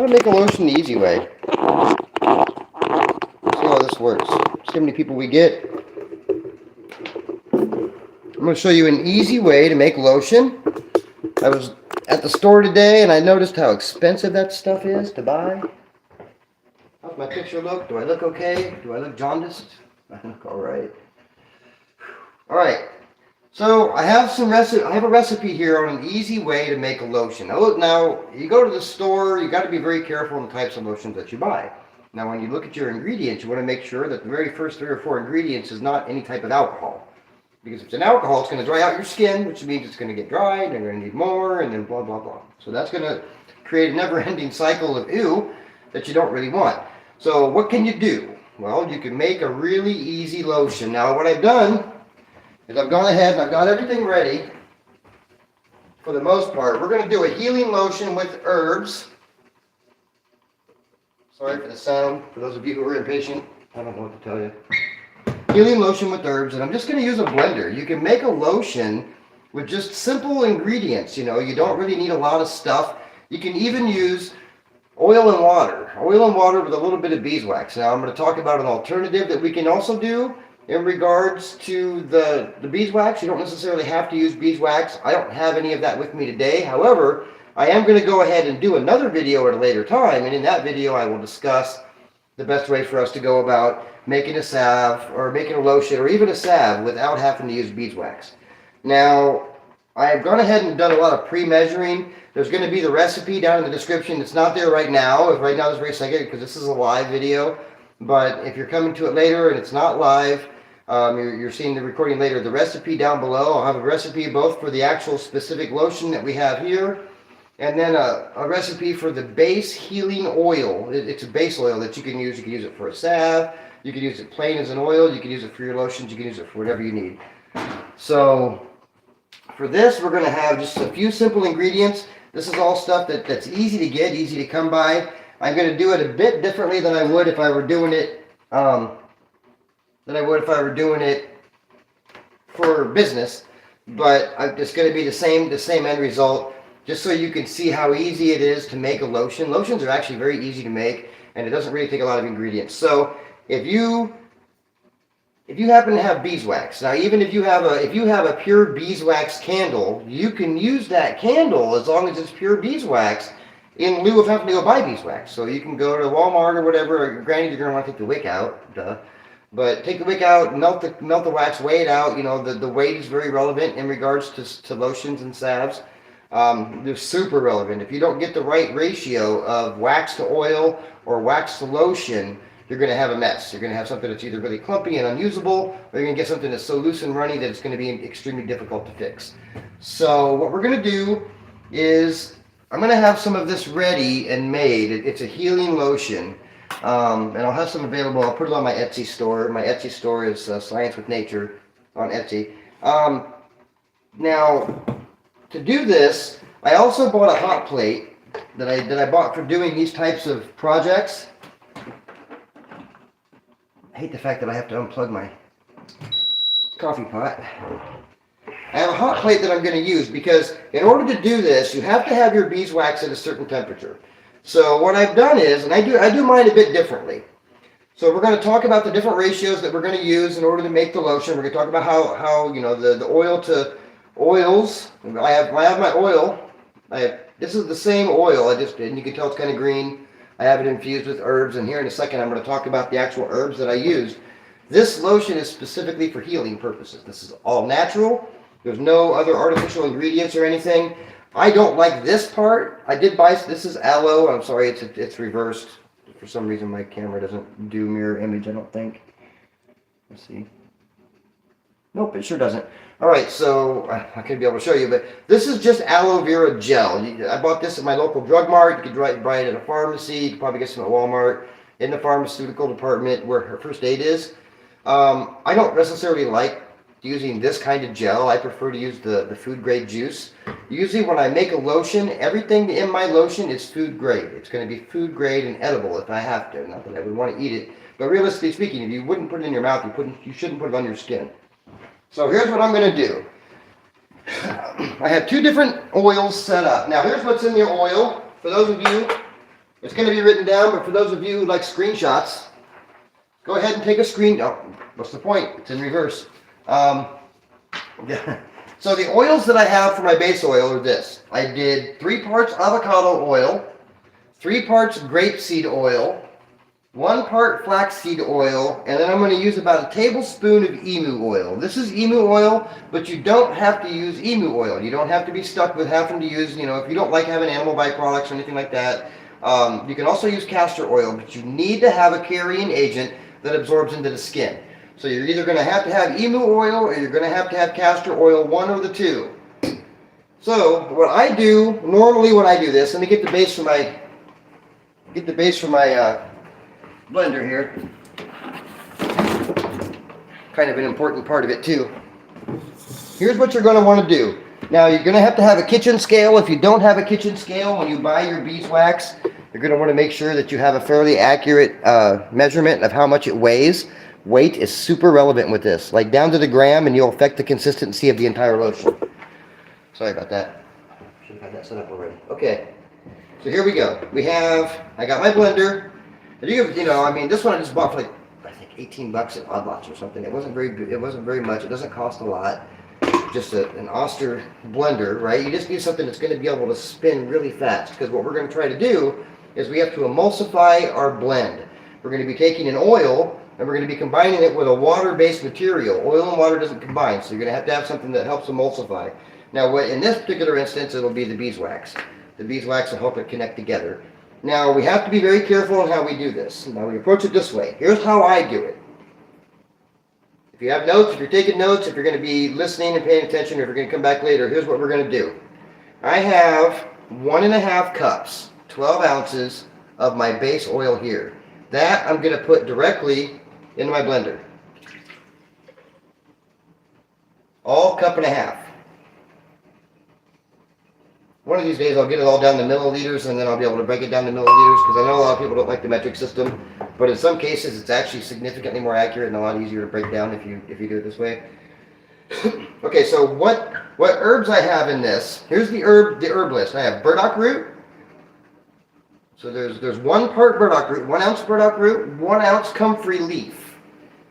to make a lotion the easy way. See how this works. See how many people we get. I'm going to show you an easy way to make lotion. I was at the store today and I noticed how expensive that stuff is to buy. How's my picture look? Do I look okay? Do I look jaundiced? I look alright. Alright. So I have a recipe here on an easy way to make a lotion. Now look, now you go to the store, you got to be very careful in the types of lotions that you buy. Now when you look at your ingredients, you want to make sure that the very first 3 or 4 ingredients is not any type of alcohol. Because if it's an alcohol, it's going to dry out your skin, which means it's going to get dried, and you're going to need more, and then blah, blah, blah. So that's going to create a never-ending cycle of ew that you don't really want. So what can you do? Well, you can make a really easy lotion. Now what I've done is I've gone ahead and I've got everything ready for the most part. We're going to do a healing lotion with herbs. Sorry for the sound, for those of you who are impatient. I don't know what to tell you. Healing lotion with herbs, and I'm just going to use a blender. You can make a lotion with just simple ingredients, you know. You don't really need a lot of stuff. You can even use oil and water with a little bit of beeswax. Now I'm going to talk about an alternative that we can also do in regards to the beeswax. You don't necessarily have to use beeswax. I don't have any of that with me today. However, I am going to go ahead and do another video at a later time, and in that video I will discuss the best way for us to go about making a salve or making a lotion or even a salve without having to use beeswax. Now, I've gone ahead and done a lot of pre-measuring. There's going to be the recipe down in the description. It's not there right now. Right now, this very second, because this is a live video. But if you're coming to it later and it's not live, you're seeing the recording later, the recipe down below. I'll have a recipe both for the actual specific lotion that we have here, and then a recipe for the base healing oil. It's a base oil that you can use. You can use it for a salve. You can use it plain as an oil. You can use it for your lotions. You can use it for whatever you need. So for this, we're going to have just a few simple ingredients. This is all stuff that's easy to get, easy to come by. I'm going to do it a bit differently than I would if I were doing it for business. But it's going to be the same end result, just so you can see how easy it is to make a lotion. Lotions are actually very easy to make, and it doesn't really take a lot of ingredients. So if you happen to have beeswax, now even if you have a pure beeswax candle, you can use that candle as long as it's pure beeswax in lieu of having to go buy beeswax. So you can go to Walmart or whatever. Granted, you're going to want to take the wick out, duh. But take the wick out, melt the wax, weigh it out. You know, the weight is very relevant in regards to lotions and salves. They're super relevant. If you don't get the right ratio of wax to oil or wax to lotion, you're going to have a mess. You're going to have something that's either really clumpy and unusable, or you're going to get something that's so loose and runny that it's going to be extremely difficult to fix. So what we're going to do is I'm going to have some of this ready and made. It's a healing lotion, and I'll have some available. I'll put it on my Etsy store. My Etsy store is Science with Nature on Etsy. Now, to do this, I also bought a hot plate that I bought for doing these types of projects. I hate the fact that I have to unplug my coffee pot. I have a hot plate that I'm going to use because in order to do this, you have to have your beeswax at a certain temperature. So what I've done is, and I do mine a bit differently. So we're going to talk about the different ratios that we're going to use in order to make the lotion. We're going to talk about how you know, the oil to oils. I have my oil. This is the same oil. And you can tell it's kind of green. I have it infused with herbs, and here in a second I'm going to talk about the actual herbs that I used. This lotion is specifically for healing purposes. This is all natural. There's no other artificial ingredients or anything. I don't like this part. I did buy, this is aloe. I'm sorry, it's reversed. For some reason my camera doesn't do mirror image, I don't think. Let's see. Nope, it sure doesn't. Alright, so I could be able to show you, but this is just aloe vera gel. I bought this at my local drug mart. You could buy it at a pharmacy. You could probably get some at Walmart, in the pharmaceutical department where her first aid is. I don't necessarily like using this kind of gel. I prefer to use the food grade juice. Usually when I make a lotion, everything in my lotion is food grade. It's going to be food grade and edible if I have to. Not that I would want to eat it, but realistically speaking, if you wouldn't put it in your mouth, you shouldn't put it on your skin. So here's what I'm going to do. I have 2 different oils set up. Now here's what's in the oil. For those of you It's going to be written down, but for those of you who like screenshots, go ahead and take a screen. Oh, what's the point? It's in reverse. Yeah. So the oils that I have for my base oil are this. I did 3 parts avocado oil, 3 parts grapeseed oil, 1 part flaxseed oil, and then I'm going to use about a tablespoon of emu oil. This is emu oil, but you don't have to use emu oil. You don't have to be stuck with having to use, you know, if you don't like having animal byproducts or anything like that. You can also use castor oil, but you need to have a carrying agent that absorbs into the skin. So you're either going to have emu oil or you're going to have castor oil, one or the two. So what I do, normally when I do this, let me get the base for my, blender here. Kind of an important part of it too. Here's what you're going to want to do. Now you're going to have a kitchen scale. If you don't have a kitchen scale when you buy your beeswax, you're going to want to make sure that you have a fairly accurate measurement of how much it weighs. Weight is super relevant with this, like down to the gram, and you'll affect the consistency of the entire lotion. Sorry about that. Should have had that set up already. Okay, so here we go. I got my blender. And you know, I mean, this one I just bought for like, I think 18 bucks at Odd Lots or something. It wasn't very much. It doesn't cost a lot. Just an Oster blender, right? You just need something that's going to be able to spin really fast, because what we're going to try to do is we have to emulsify our blend. We're going to be taking an oil and we're going to be combining it with a water-based material. Oil and water doesn't combine, so you're going to have something that helps emulsify. Now, in this particular instance, it'll be the beeswax. The beeswax will help it connect together. Now, we have to be very careful in how we do this. Now, we approach it this way. Here's how I do it. If you have notes, if you're taking notes, if you're going to be listening and paying attention, or if you're going to come back later, here's what we're going to do. I have 1.5 cups, 12 ounces of my base oil here. That I'm going to put directly into my blender. All 1.5 cups. One of these days I'll get it all down to milliliters, and then I'll be able to break it down to milliliters, because I know a lot of people don't like the metric system, but in some cases it's actually significantly more accurate and a lot easier to break down if you do it this way. Okay, so what herbs I have in this? Here's the herb list. I have burdock root. So there's 1 part burdock root, 1 ounce burdock root, 1 ounce comfrey leaf.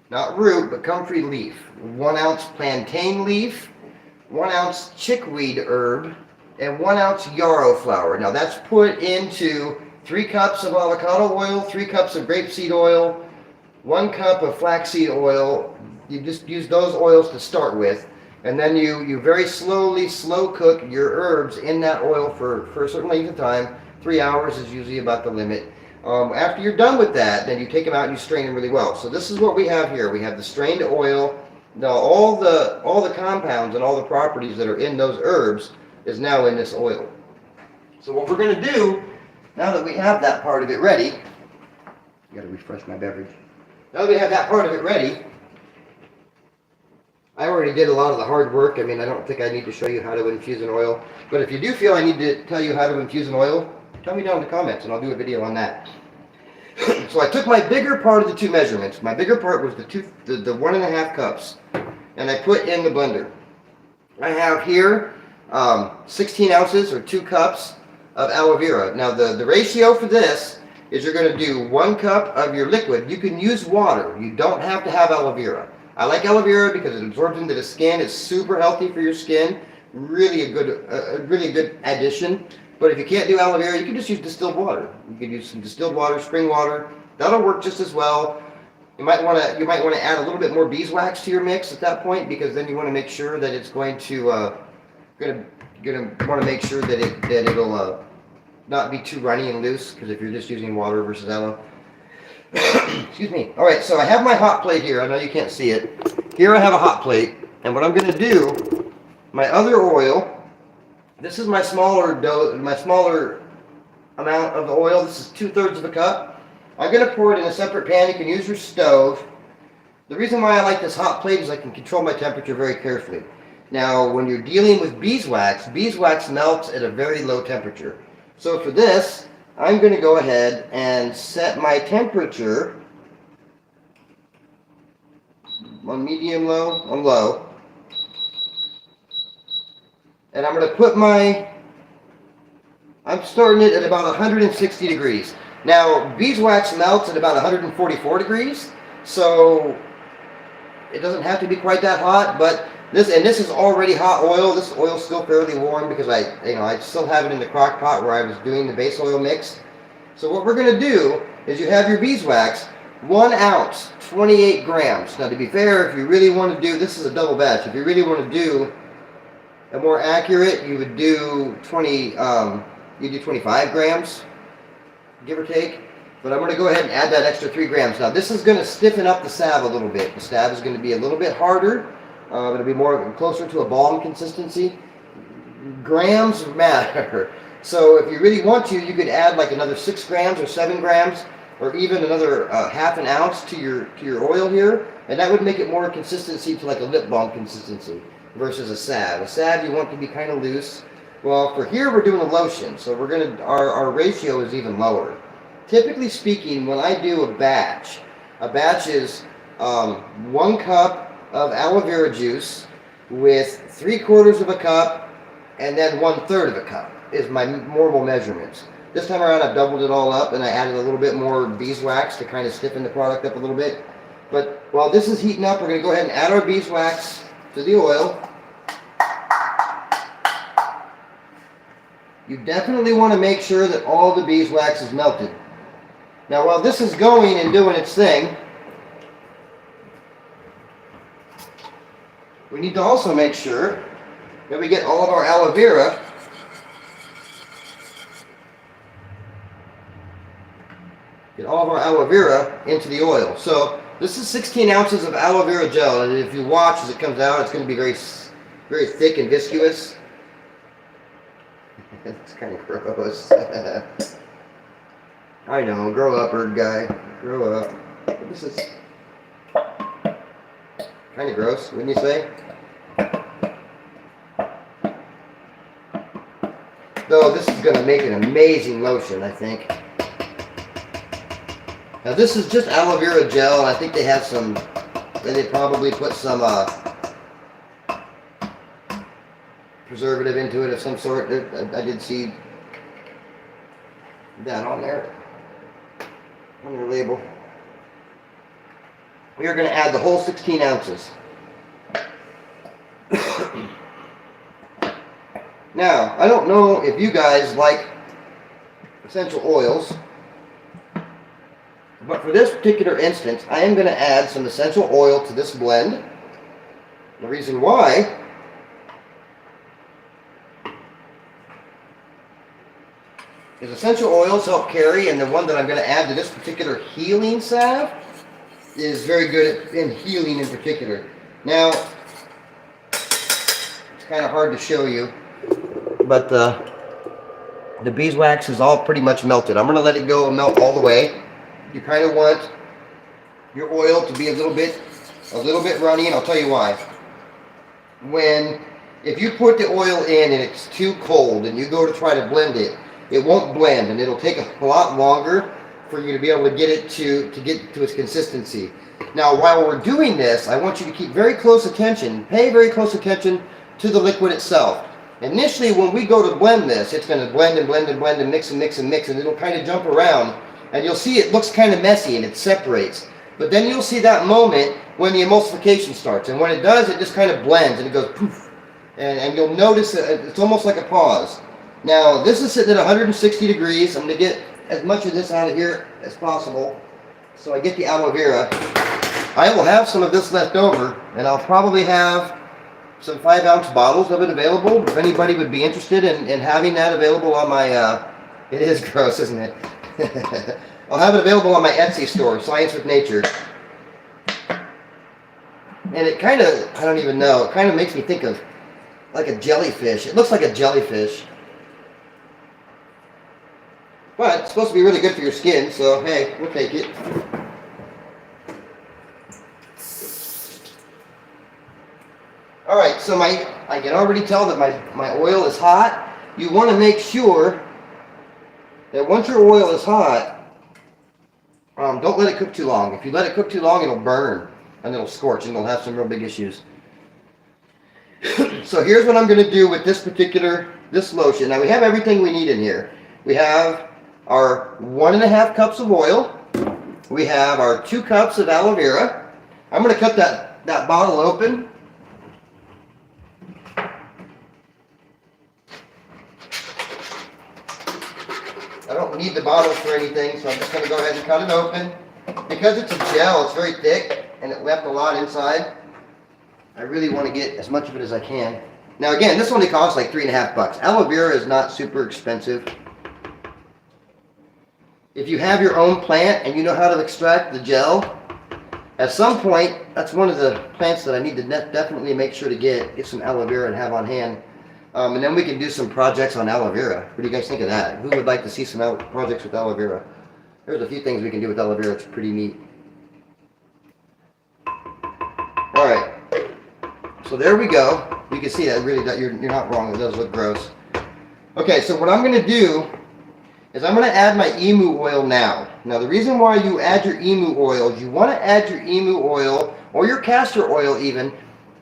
Not root, but comfrey leaf. 1 ounce plantain leaf, 1 ounce chickweed herb, and 1 ounce yarrow flower. Now that's put into 3 cups of avocado oil, 3 cups of grapeseed oil, 1 cup of flaxseed oil. You just use those oils to start with, and then you very slowly slow cook your herbs in that oil for a certain length of time. 3 hours is usually about the limit. After you're done with that, then you take them out and you strain them really well. So this is what we have here. We have the strained oil. Now all the compounds and all the properties that are in those herbs is now in this oil. So what we're going to do, now that we have that part of it ready, I got to refresh my beverage. Now that we have that part of it ready, I already did a lot of the hard work. I mean, I don't think I need to show you how to infuse an oil, but if you do feel I need to tell you how to infuse an oil, tell me down in the comments and I'll do a video on that. So I took my bigger part of the 2 measurements. My bigger part was the 1.5 cups, and I put in the blender. I have here 16 ounces or 2 cups of aloe vera. Now the ratio for this is you're going to do 1 cup of your liquid. You can use water. You don't have to have aloe vera. I like aloe vera because it absorbs into the skin. It's super healthy for your skin. Really a good addition. But if you can't do aloe vera, you can just use distilled water. You can use some distilled water, spring water. That'll work just as well. You might want to add a little bit more beeswax to your mix at that point, because then you want to make sure that it's going to want to make sure that it'll not be too runny and loose, because if you're just using water versus aloe. Excuse me. All right, so I have my hot plate here. I know you can't see it. Here I have a hot plate, and what I'm going to do, my other oil. This is my smaller amount of the oil. This is 2/3 of a cup. I'm going to pour it in a separate pan. You can use your stove. The reason why I like this hot plate is I can control my temperature very carefully. Now, when you're dealing with beeswax, beeswax melts at a very low temperature. So for this, I'm going to go ahead and set my temperature on medium low, on low. And I'm going to put my I'm starting it at about 160 degrees. Now, beeswax melts at about 144 degrees, so it doesn't have to be quite that hot, but this is already hot oil. This oil's still fairly warm because I still have it in the crock pot where I was doing the base oil mix. So what we're going to do is you have your beeswax, 1 ounce, 28 grams. Now to be fair, if you really want to do, this is a double batch, if you really want to do a more accurate, you would do 25 grams, give or take. But I'm going to go ahead and add that extra 3 grams. Now this is going to stiffen up the salve a little bit. The salve is going to be a little bit harder. It'll be closer to a balm consistency. Grams matter. So if you really want to, you could add like another 6 grams or 7 grams, or even another half an ounce to your oil here, and that would make it more consistency to like a lip balm consistency versus a salve. A salve you want to be kind of loose. Well, for here we're doing a lotion, so we're gonna our ratio is even lower. Typically speaking, when I do a batch is 1 cup of aloe vera juice with 3/4 of a cup, and then 1/3 of a cup is my normal measurements. This time around I've doubled it all up and I added a little bit more beeswax to kind of stiffen the product up a little bit. But while this is heating up, we're going to go ahead and add our beeswax to the oil. You definitely want to make sure that all the beeswax is melted. Now while this is going and doing its thing, we need to also make sure that we get all of our aloe vera into the oil. So this is 16 ounces of aloe vera gel, and if you watch as it comes out, it's going to be very, very thick and viscous. It's kind of gross. I know, grow up, bird guy, grow up. This is kind of gross, wouldn't you say? Though this is going to make an amazing lotion, I think. Now this is just aloe vera gel, and I think they have some, they probably put some preservative into it of some sort. I did see that on there, on their label. We are going to add the whole 16 ounces. Now, I don't know if you guys like essential oils, but for this particular instance, I am going to add some essential oil to this blend. The reason why is essential oils help carry, and the one that I'm going to add to this particular healing salve is very good in healing in particular. Now, it's kind of hard to show you, but the beeswax is all pretty much melted. I'm going to let it go and melt all the way. You kind of want your oil to be a little bit runny, and I'll tell you why. If you put the oil in and it's too cold and you go to try to blend it, it won't blend, and it'll take a lot longer for you to be able to get it to get to its consistency. Now, while we're doing this, I want you to keep very close attention, pay very close attention to the liquid itself. Initially, when we go to blend this, it's going to blend and blend and blend and mix and mix and mix, and it'll kind of jump around. And you'll see it looks kind of messy and it separates. But then you'll see that moment when the emulsification starts. And when it does, it just kind of blends and it goes poof. And you'll notice it's almost like a pause. Now, this is sitting at 160 degrees. I'm going to get as much of this out of here as possible. So I get the aloe vera. I will have some of this left over, and I'll probably have some 5-ounce bottles of it available. If anybody would be interested in having that available on my, it is gross, isn't it? I'll have it available on my Etsy store, Science with Nature. And it kind of, I don't even know, it kind of makes me think of like a jellyfish. It looks like a jellyfish. But it's supposed to be really good for your skin, so hey, we'll take it. Alright, so I can already tell that my oil is hot. You want to make sure that once your oil is hot, don't let it cook too long. If you let it cook too long, it'll burn and it'll scorch and it'll have some real big issues. So here's what I'm going to do with this lotion. Now we have everything we need in here. We have our 1.5 cups of oil. We have our 2 cups of aloe vera. I'm going to cut that bottle open. I don't need the bottle for anything, so I'm just going to go ahead and cut it open. Because it's a gel, it's very thick, and it left a lot inside. I really want to get as much of it as I can. Now again, this only costs like $3.50. Aloe vera is not super expensive. If you have your own plant and you know how to extract the gel, at some point, that's one of the plants that I need to definitely make sure to get some aloe vera and have on hand. And then we can do some projects on aloe vera. What do you guys think of that? Who would like to see some projects with aloe vera? There's a few things we can do with aloe vera. It's pretty neat. All right. So there we go. You can see that really, you're not wrong. It does look gross. Okay, so what I'm going to do is I'm going to add my emu oil now. Now the reason why you add your emu oil is you want to add your emu oil or your castor oil even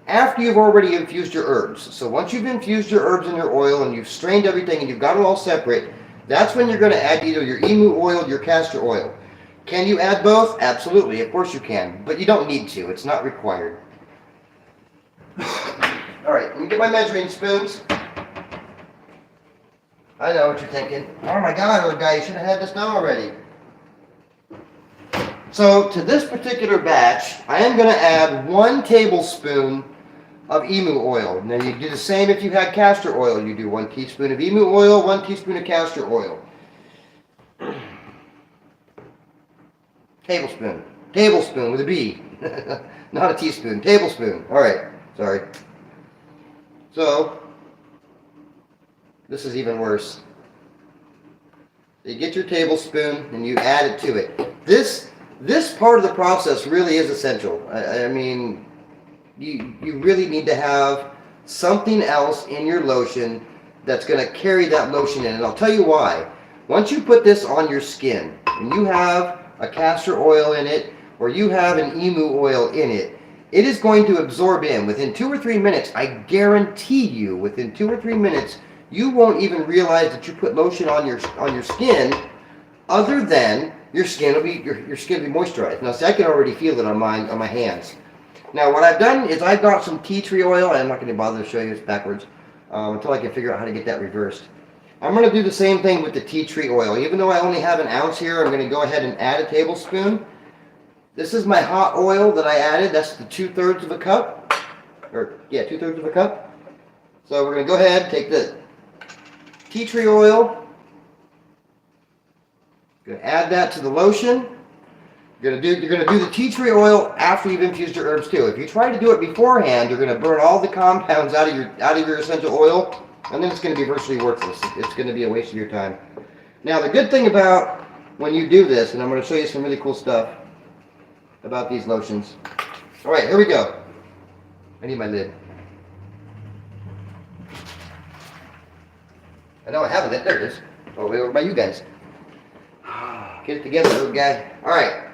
after you've already infused your herbs. So once you've infused your herbs in your oil and you've strained everything and you've got it all separate, that's when you're going to add either your emu oil or your castor oil. Can you add both? Absolutely, of course you can, but you don't need to. It's not required. All right, let me get my measuring spoons. I know what you're thinking. Oh my God, old guy, you should have had this done already. So to this particular batch, I am going to add 1 tablespoon of emu oil. Now you do the same if you had castor oil. You do 1 teaspoon of emu oil, 1 teaspoon of castor oil. Tablespoon. Tablespoon with a B. Not a teaspoon. Tablespoon. All right. Sorry. So, this is even worse. You get your tablespoon and you add it to it. This part of the process really is essential. I mean, you really need to have something else in your lotion that's going to carry that lotion in. And I'll tell you why. Once you put this on your skin and you have a castor oil in it or you have an emu oil in it, it is going to absorb in. Within 2 or 3 minutes, I guarantee you, within 2 or 3 minutes, you won't even realize that you put lotion on your skin, other than your skin will be moisturized. Now, see, I can already feel it on my hands. Now, what I've done is I've got some tea tree oil. I'm not going to bother to show you this backwards until I can figure out how to get that reversed. I'm going to do the same thing with the tea tree oil. Even though I only have 1 ounce here, I'm going to go ahead and add a tablespoon. This is my hot oil that I added. That's the 2/3 of a cup. Or, yeah, 2/3 of a cup. So we're going to go ahead and take the tea tree oil. Going to add that to the lotion. You're going to do the tea tree oil after you've infused your herbs too. If you try to do it beforehand, you're going to burn all the compounds out of your essential oil, and then it's going to be virtually worthless. It's going to be a waste of your time. Now, the good thing about when you do this, and I'm going to show you some really cool stuff about these lotions. All right, here we go. I need my lid. I know I have a lid. There it is. Oh, way over by you guys. Get it together, little guy. All right.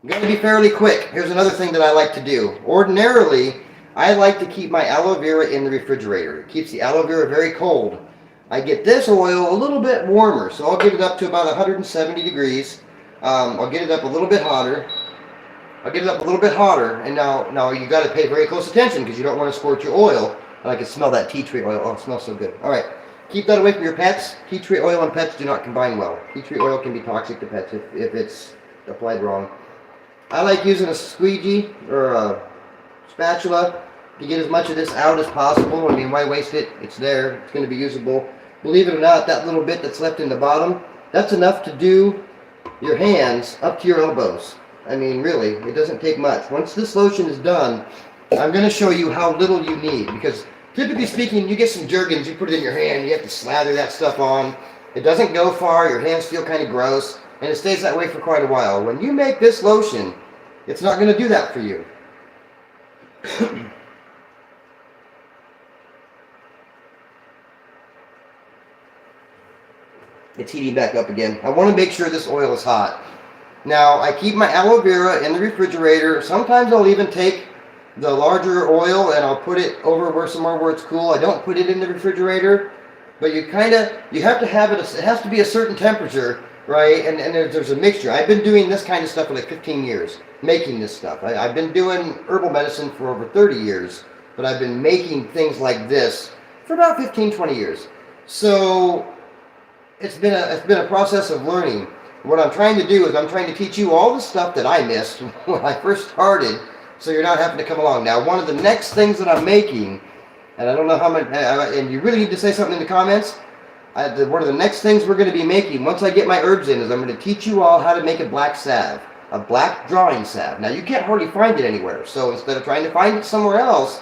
I'm going to be fairly quick. Here's another thing that I like to do. Ordinarily, I like to keep my aloe vera in the refrigerator. It keeps the aloe vera very cold. I get this oil a little bit warmer, so I'll get it up to about 170 degrees. I'll get it up a little bit hotter. And now you got to pay very close attention because you don't want to squirt your oil. And I can smell that tea tree oil. Oh, it smells so good. All right. Keep that away from your pets. Tea tree oil and pets do not combine well. Tea tree oil can be toxic to pets if it's applied wrong. I like using a squeegee or a spatula to get as much of this out as possible. I mean, why waste it? It's there. It's going to be usable. Believe it or not, that little bit that's left in the bottom, that's enough to do your hands up to your elbows. I mean, really, it doesn't take much. Once this lotion is done, I'm going to show you how little you need, because typically speaking, you get some Jergens, you put it in your hand, you have to slather that stuff on. It doesn't go far, your hands feel kind of gross, and it stays that way for quite a while. When you make this lotion, it's not going to do that for you. It's heating back up again. I want to make sure this oil is hot. Now, I keep my aloe vera in the refrigerator. Sometimes I'll even take the larger oil and I'll put it over where it's cool. I don't put it in the refrigerator, but you have to have it. It has to be a certain temperature, right? And there's a mixture. I've been doing this kind of stuff for like 15 years, making this stuff. I've been doing herbal medicine for over 30 years, but I've been making things like this for about 15, 20 years. So it's been a process of learning. What I'm trying to do is I'm trying to teach you all the stuff that I missed when I first started, so you're not having to come along. Now, one of the next things that I'm making, and I don't know how much, and you really need to say something in the comments, one of the next things we're going to be making, once I get my herbs in, is I'm going to teach you all how to make a black salve, a black drawing salve. Now, you can't hardly find it anywhere, so instead of trying to find it somewhere else,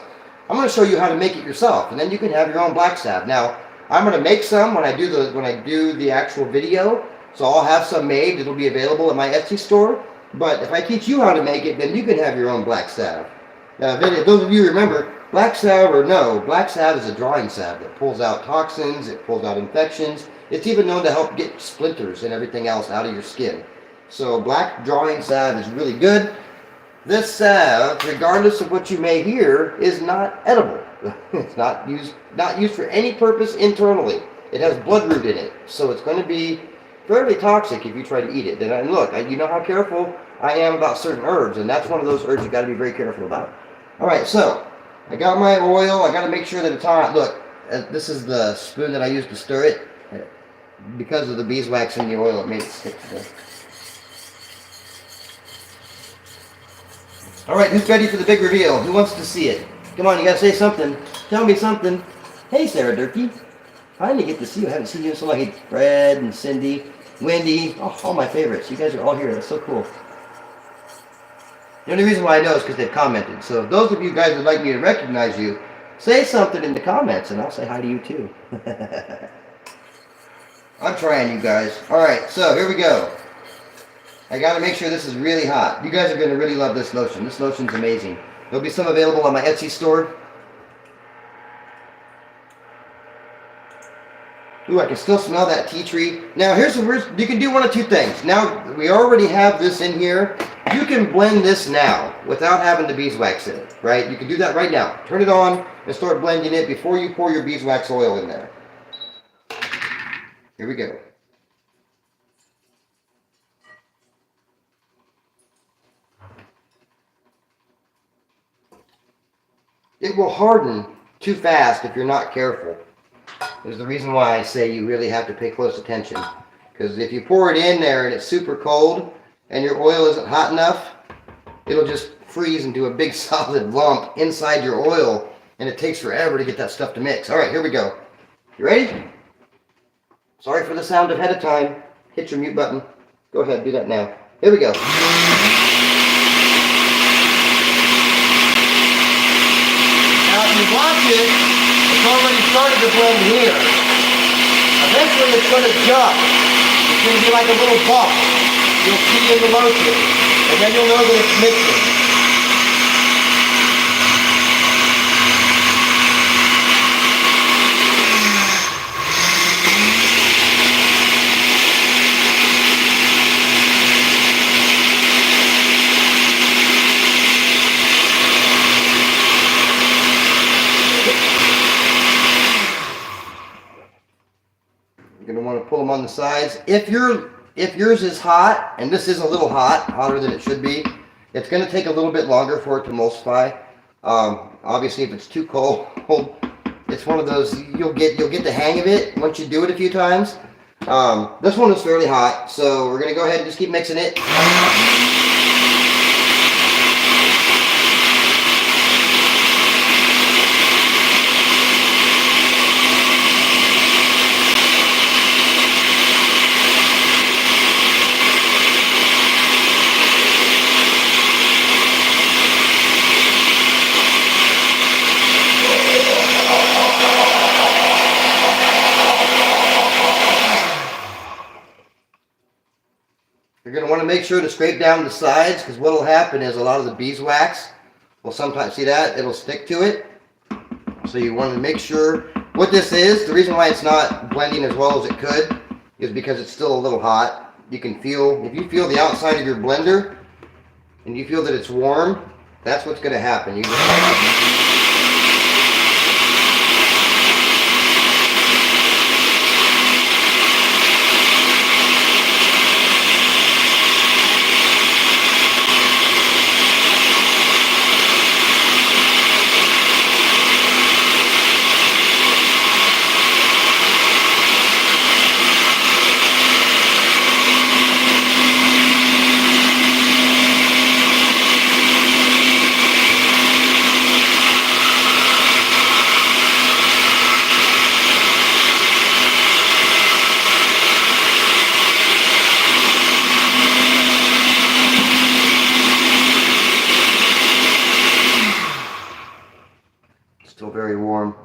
I'm going to show you how to make it yourself, and then you can have your own black salve. Now, I'm going to make some when I do the actual video, so I'll have some made. It'll be available at my Etsy store. But if I teach you how to make it, then you can have your own black salve. Now, if those of you remember, black salve is a drawing salve that pulls out toxins, it pulls out infections. It's even known to help get splinters and everything else out of your skin. So black drawing salve is really good. This salve, regardless of what you may hear, is not edible. It's not used for any purpose internally. It has bloodroot in it, so it's going to be fairly toxic if you try to eat it. And look, you know how careful I am about certain herbs, and that's one of those herbs you got to be very careful about. All right, so I got my oil. I got to make sure that it's hot. Look, this is the spoon that I use to stir it. Because of the beeswax in the oil, it made it stick to the... All right, who's ready for the big reveal? Who wants to see it? Come on, you got to say something. Tell me something. Hey, Sarah Durkee. Finally get to see you. I haven't seen you in so long. Hey, Fred and Cindy, Wendy, all my favorites. You guys are all here. That's so cool. The only reason why I know is because they've commented. So if those of you guys would like me to recognize you, say something in the comments and I'll say hi to you too. I'm trying, you guys. All right, so here we go. I got to make sure this is really hot. You guys are going to really love this lotion. This lotion's amazing. There'll be some available on my Etsy store. Ooh, I can still smell that tea tree. Now, you can do one of two things. Now, we already have this in here. You can blend this now without having the beeswax in it, right? You can do that right now. Turn it on and start blending it before you pour your beeswax oil in there. Here we go. It will harden too fast if you're not careful. There's the reason why I say you really have to pay close attention. Because if you pour it in there and it's super cold and your oil isn't hot enough, it'll just freeze into a big solid lump inside your oil, and it takes forever to get that stuff to mix. All right, here we go. You ready? Sorry for the sound ahead of time. Hit your mute button. Go ahead, do that now. Here we go. Now if you watch it, it's already started to blend here. Eventually it's going to jump. It's going to be like a little bump. You'll see in the lotion. And then you'll know that it's mixing. You're going to want to pull them on the sides. If yours is hot, and this is a little hot, hotter than it should be, it's going to take a little bit longer for it to emulsify. Obviously, if it's too cold, it's one of those, you'll get the hang of it once you do it a few times. This one is fairly hot, so we're going to go ahead and just keep mixing it. You're going to want to make sure to scrape down the sides, because what will happen is a lot of the beeswax will sometimes, see that? It'll stick to it. So you want to make sure what this is. The reason why it's not blending as well as it could is because it's still a little hot. You can feel, if you feel the outside of your blender and you feel that it's warm, That's what's going to happen. You just still very warm.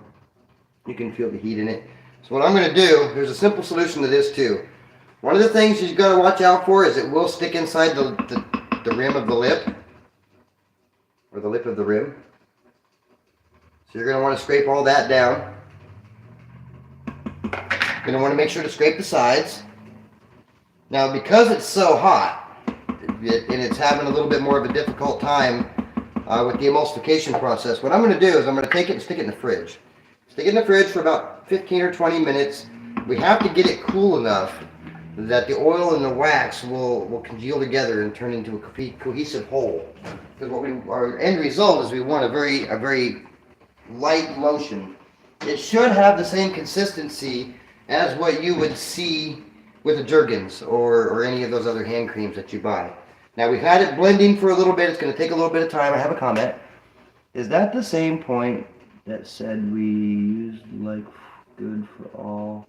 You can feel the heat in it. So what I'm going to do, there's a simple solution to this too. One of the things you've got to watch out for is it will stick inside the rim of the lip, or the lip of the rim. So you're going to want to scrape all that down. You're going to want to make sure to scrape the sides. Now because it's so hot, and it's having a little bit more of a difficult time with the emulsification process, what I'm going to do is I'm going to take it and stick it in the fridge. Stick it in the fridge for about 15 or 20 minutes. We have to get it cool enough that the oil and the wax will congeal together and turn into a cohesive whole. Because our end result is we want a very light lotion. It should have the same consistency as what you would see with a Jergens or any of those other hand creams that you buy. Now we've had it blending for a little bit. It's going to take a little bit of time. I have a comment. Is that the same point that said we used like good for all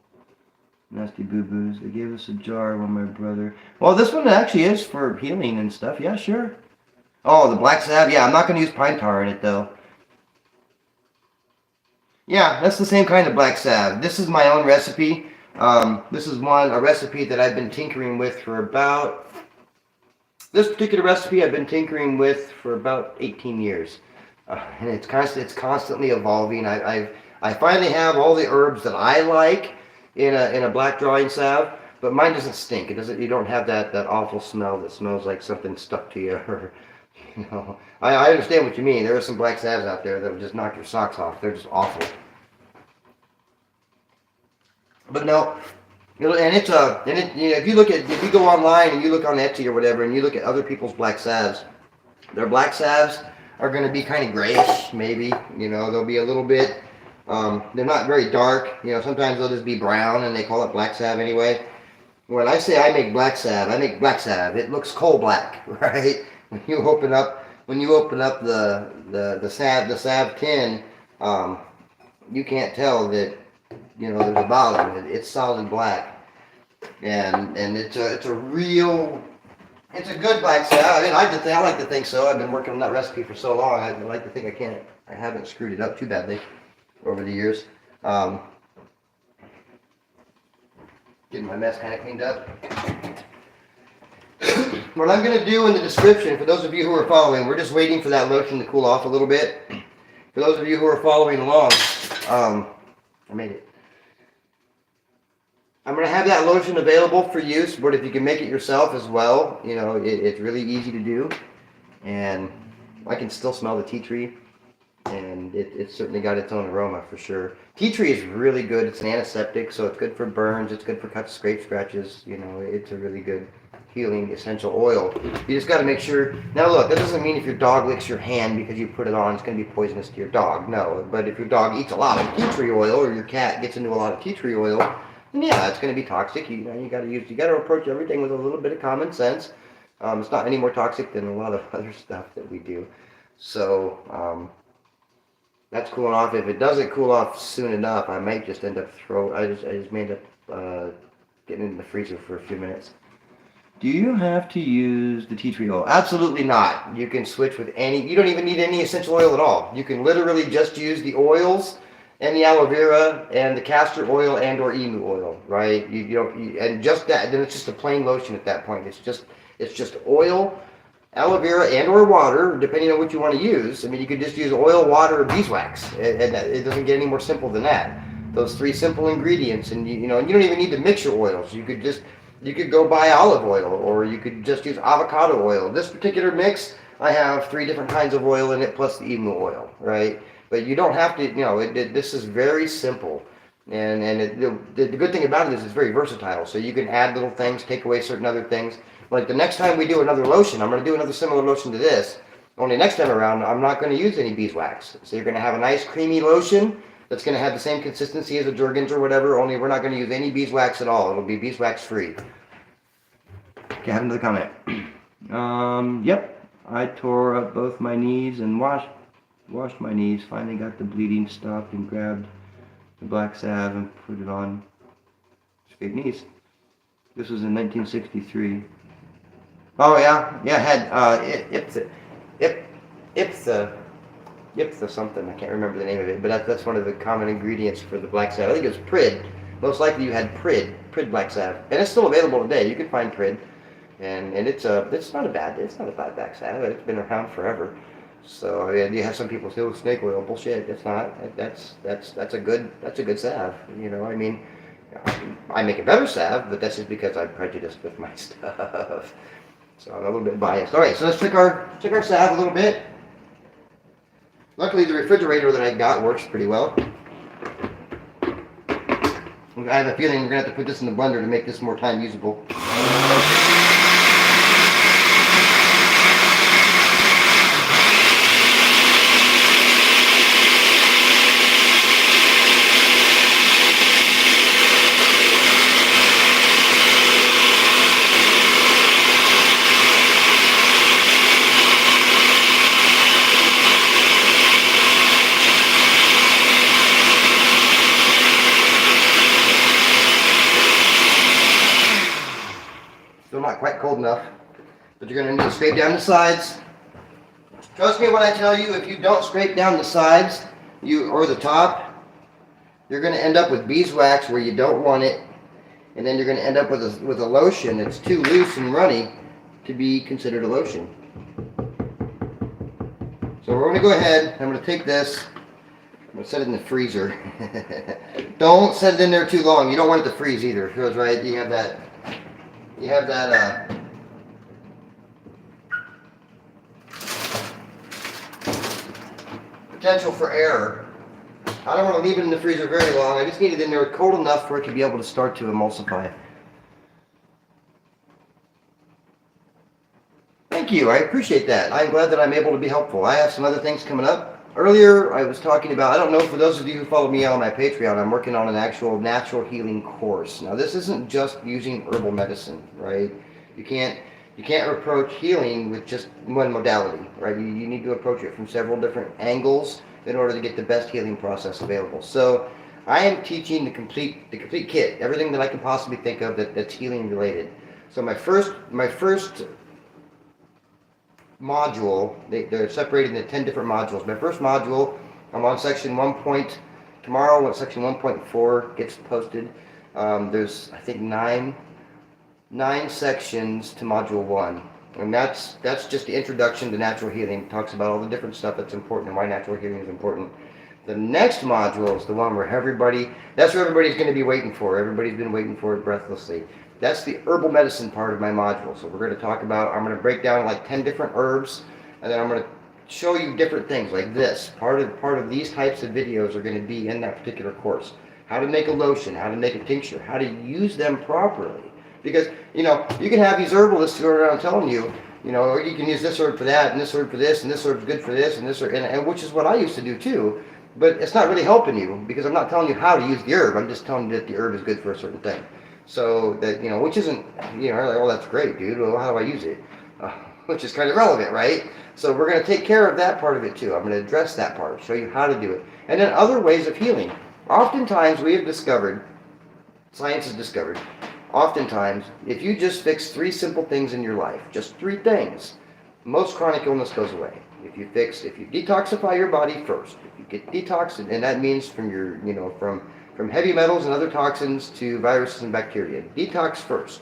nasty boo-boos? They gave us a jar when my brother... Well, this one actually is for healing and stuff. Yeah, sure. Oh, the black salve? Yeah, I'm not going to use pine tar in it though. Yeah, that's the same kind of black salve. This is my own recipe. This is a recipe that I've been tinkering with for about... This particular recipe I've been tinkering with for about 18 years. And it's constantly evolving. I finally have all the herbs that I like in a black drawing salve, but mine doesn't stink. It doesn't. You don't have that awful smell that smells like something stuck to you. Or, you know, I understand what you mean. There are some black salves out there that will just knock your socks off. They're just awful. But no. And if you go online and you look on Etsy or whatever, and you look at other people's black salves, their black salves are going to be kind of grayish, maybe. You know, they'll be a little bit. They're not very dark. You know, sometimes they'll just be brown, and they call it black salve anyway. When I say I make black salve, I make black salve. It looks coal black, right? When you open up the salve tin, you can't tell that. You know, there's a bottom. It's solid black, and it's a good black salve. I mean, I like to think so. I've been working on that recipe for so long. I like to think I haven't screwed it up too badly over the years. Getting my mess kind of cleaned up. What I'm going to do in the description, for those of you who are following, we're just waiting for that lotion to cool off a little bit. For those of you who are following along, I made it. I'm going to have that lotion available for use, but if you can make it yourself as well, you know, it's really easy to do. And I can still smell the tea tree, and it's certainly got its own aroma for sure. Tea tree is really good. It's an antiseptic, so it's good for burns. It's good for cuts, scrapes, scratches. You know, it's a really good healing essential oil. You just got to make sure. Now look, that doesn't mean if your dog licks your hand because you put it on, it's going to be poisonous to your dog. No, but if your dog eats a lot of tea tree oil, or your cat gets into a lot of tea tree oil, then yeah, it's going to be toxic. You got to approach everything with a little bit of common sense. It's not any more toxic than a lot of other stuff that we do. So that's cooling off. If it doesn't cool off soon enough, I might just end up I just may end up getting it in the freezer for a few minutes. Do you have to use the tea tree oil? Absolutely not. You can switch with any. You don't even need any essential oil at all. You can literally just use the oils and the aloe vera and the castor oil and or emu oil, right? And just that. Then it's just a plain lotion at that point. It's just oil, aloe vera, and or water, depending on what you want to use. I mean, you could just use oil, water, or beeswax, and it doesn't get any more simple than that. Those three simple ingredients, and you don't even need to mix your oils. You could go buy olive oil, or you could just use avocado oil. This particular mix, I have 3 different kinds of oil in it plus the emu oil, right? But you don't have to, you know, this is very simple. And the good thing about it is it's very versatile. So you can add little things, take away certain other things. Like the next time we do another lotion, I'm going to do another similar lotion to this. Only next time around, I'm not going to use any beeswax. So you're going to have a nice creamy lotion that's going to have the same consistency as a Jergens or whatever, only we're not going to use any beeswax at all. It'll be beeswax free. Okay, I have another comment. Yep, I tore up both my knees and washed my knees. Finally got the bleeding stopped and grabbed the black salve and put it on straight knees. This was in 1963. Oh yeah, I had Ipsa something. I can't remember the name of it, but that's one of the common ingredients for the black salve. I think it was Prid. Most likely you had Prid black salve, and it's still available today. You can find Prid, and it's not a bad black salve. It's been around forever. So you have some people say, "Oh, snake oil, bullshit." It's not. That's a good salve. You know, I mean, I make a better salve, but that's just because I'm prejudiced with my stuff. So I'm a little bit biased. All right, so let's check our salve a little bit. Luckily, the refrigerator that I got works pretty well. I have a feeling we're gonna have to put this in the blender to make this more time usable. Not quite cold enough, but you're going to need to scrape down the sides. Trust me when I tell you, if you don't scrape down the sides or the top, you're going to end up with beeswax where you don't want it, and then you're going to end up with a lotion that's too loose and runny to be considered a lotion. So we're going to go ahead, I'm going to take this, I'm going to set it in the freezer. Don't set it in there too long. You don't want it to freeze either, because right, you have that potential for error. I don't want to leave it in the freezer very long. I just need it in there cold enough for it to be able to start to emulsify. Thank you, I appreciate that. I'm glad that I'm able to be helpful. I have some other things coming up. Earlier I was talking about, I don't know, for those of you who follow me on my Patreon, I'm working on an actual natural healing course. Now this isn't just using herbal medicine, right? You can't approach healing with just one modality, right? You need to approach it from several different angles in order to get the best healing process available. So I am teaching the complete kit, everything that I can possibly think of that's healing related. So my first module, they're separated into 10 different modules. My first module, I'm on section 1. Tomorrow when section 1.4 gets posted, there's I think nine sections to module 1, and that's just the introduction to natural healing. It talks about all the different stuff that's important and why natural healing is important. The next module is the one where that's what everybody's going to be waiting for. Everybody's been waiting for it breathlessly. That's the herbal medicine part of my module. So we're going to talk about, I'm going to break down like 10 different herbs, and then I'm going to show you different things like this. Part of these types of videos are going to be in that particular course. How to make a lotion, how to make a tincture, how to use them properly. Because, you know, you can have these herbalists who are around telling you, you know, or you can use this herb for that, and this herb for this, and this herb's good for this, and this herb, and which is what I used to do too. But it's not really helping you, because I'm not telling you how to use the herb. I'm just telling you that the herb is good for a certain thing. So that, you know, which isn't, you know, like, oh, that's great, dude. Well, how do I use it? Which is kind of relevant, right? So we're going to take care of that part of it too. I'm going to address that part, show you how to do it. And then other ways of healing. Oftentimes we have discovered, science has discovered, oftentimes if you just fix 3 simple things in your life, just 3 things, most chronic illness goes away. If you detoxify your body first, if you get detoxed, and that means from your, you know, from heavy metals and other toxins to viruses and bacteria. Detox first.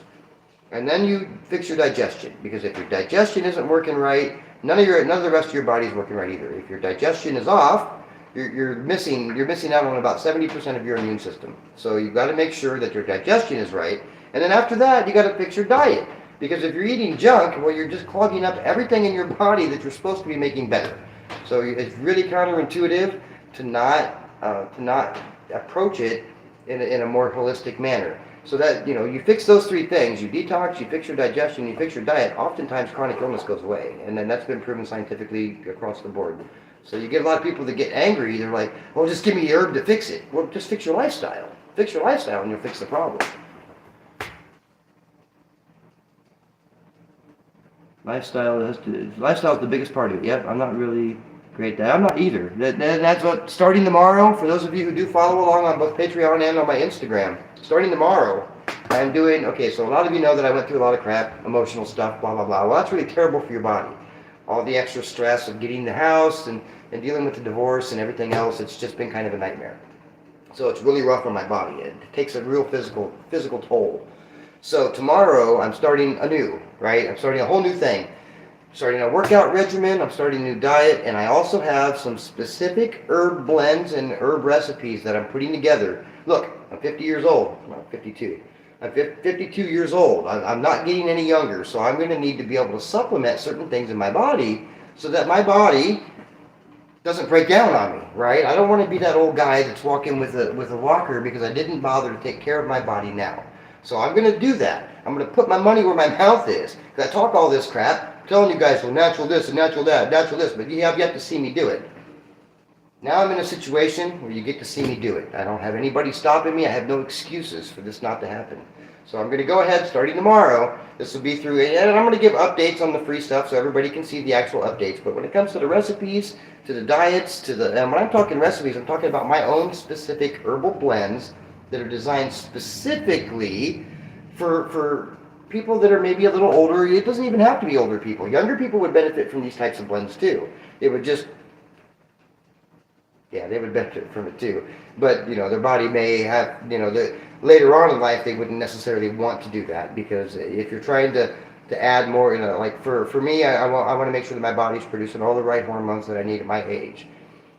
And then you fix your digestion, because if your digestion isn't working right, none of the rest of your body is working right either. If your digestion is off, you're missing out on about 70% of your immune system. So you've got to make sure that your digestion is right. And then after that, you got to fix your diet. Because if you're eating junk, well, you're just clogging up everything in your body that you're supposed to be making better. So it's really counterintuitive to not approach it in a more holistic manner. So that, you know, you fix those three things, you detox, you fix your digestion, you fix your diet, oftentimes chronic illness goes away. And then that's been proven scientifically across the board. So you get a lot of people that get angry, they're like, well, just give me the herb to fix it. Well, just fix your lifestyle. Fix your lifestyle and you'll fix the problem. Lifestyle is the biggest part of it. Yep, I'm not really great at that. I'm not either. That's what, starting tomorrow, for those of you who do follow along on both Patreon and on my Instagram, starting tomorrow, I'm doing, okay, so a lot of you know that I went through a lot of crap, emotional stuff, blah, blah, blah. Well, that's really terrible for your body. All the extra stress of getting the house and dealing with the divorce and everything else, it's just been kind of a nightmare. So it's really rough on my body. It takes a real physical toll. So tomorrow I'm starting anew, right? I'm starting a whole new thing. I'm starting a workout regimen, I'm starting a new diet, and I also have some specific herb blends and herb recipes that I'm putting together. Look, I'm 50 years old, well, 52. I'm 52 years old. I'm not getting any younger, so I'm going to need to be able to supplement certain things in my body so that my body doesn't break down on me, right? I don't want to be that old guy that's walking with a walker because I didn't bother to take care of my body now. So I'm going to do that. I'm going to put my money where my mouth is. Because I talk all this crap, telling you guys, well, natural this and natural that, natural this, but you have yet to see me do it. Now I'm in a situation where you get to see me do it. I don't have anybody stopping me. I have no excuses for this not to happen. So I'm going to go ahead, starting tomorrow. This will be through, and I'm going to give updates on the free stuff so everybody can see the actual updates. But when it comes to the recipes, to the diets, and when I'm talking recipes, I'm talking about my own specific herbal blends that are designed specifically for people that are maybe a little older. It doesn't even have to be older people. Younger people would benefit from these types of blends too. It would just, yeah, they would benefit from it too. But, you know, their body may have, you know, later on in life they wouldn't necessarily want to do that, because if you're trying to add more, you know, like for me, I want to make sure that my body's producing all the right hormones that I need at my age.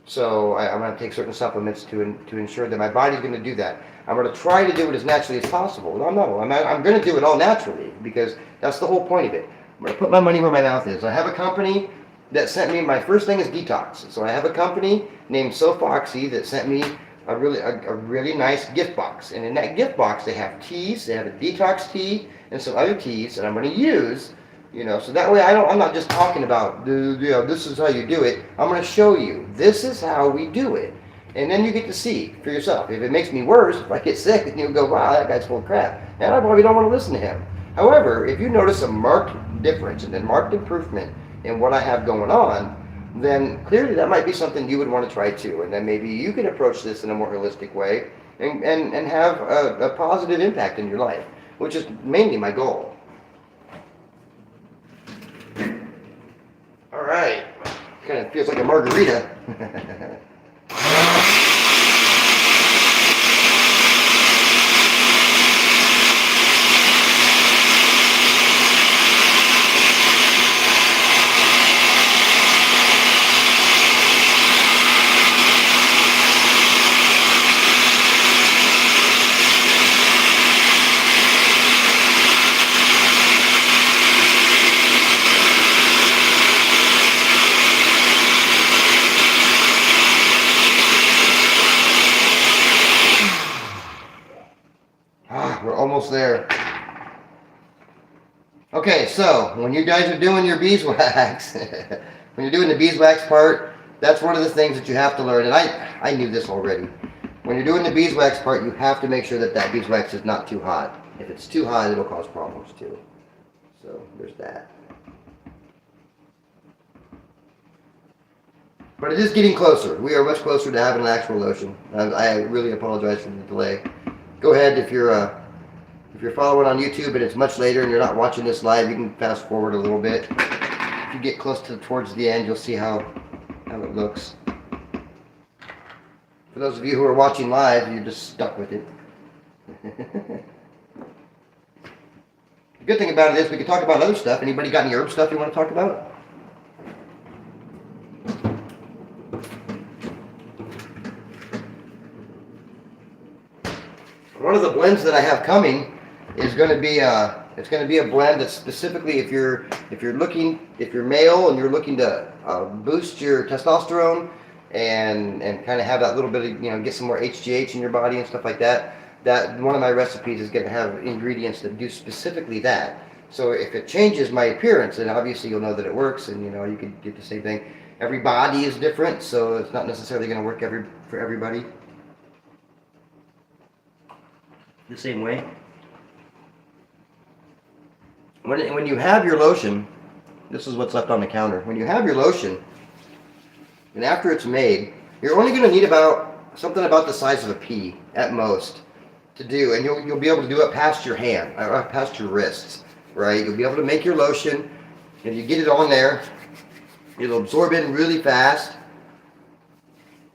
So I'm going to take certain supplements to ensure that my body's going to do that. I'm going to try to do it as naturally as possible. No, I'm going to do it all naturally, because that's the whole point of it. I'm going to put my money where my mouth is. I have a company that sent me, my first thing is detox. So I have a company named Sofoxy that sent me a really nice gift box. And in that gift box they have teas, they have a detox tea and some other teas that I'm going to use. You know, so that way I'm not just talking about, you know, this is how you do it. I'm going to show you, this is how we do it. And then you get to see for yourself. If it makes me worse, if I get sick, and you'll go, wow, that guy's full of crap. And I probably don't want to listen to him. However, if you notice a marked difference and a marked improvement in what I have going on, then clearly that might be something you would want to try too. And then maybe you can approach this in a more holistic way and have a positive impact in your life, which is mainly my goal. All right, kind of feels like a margarita. We're almost there. Okay, so when you guys are doing your beeswax, when you're doing the beeswax part, that's one of the things that you have to learn. And I knew this already. When you're doing the beeswax part, you have to make sure that beeswax is not too hot. If it's too hot, it'll cause problems too. So there's that. But it is getting closer. We are much closer to having an actual lotion. I really apologize for the delay. Go ahead, if you're following on YouTube and it's much later and you're not watching this live, you can fast forward a little bit. If you get close towards the end, you'll see how it looks. For those of you who are watching live, you're just stuck with it. The good thing about it is we can talk about other stuff. Anybody got any herb stuff you want to talk about? One of the blends that I have coming is going to be It's going to be a blend that's specifically if you're male and you're looking to boost your testosterone and kind of have that little bit of, get some more HGH in your body and stuff like that. That one of my recipes is going to have ingredients that do specifically that. So if it changes my appearance, then obviously you'll know that it works, and you could get the same thing. Every body is different, so it's not necessarily going to work for everybody the same way. When you have your lotion, this is what's left on the counter. When you have your lotion, and after it's made, you're only going to need something about the size of a pea at most to do, and you'll be able to do it past your hand, or past your wrists, right? You'll be able to make your lotion, and you get it on there. It'll absorb in really fast.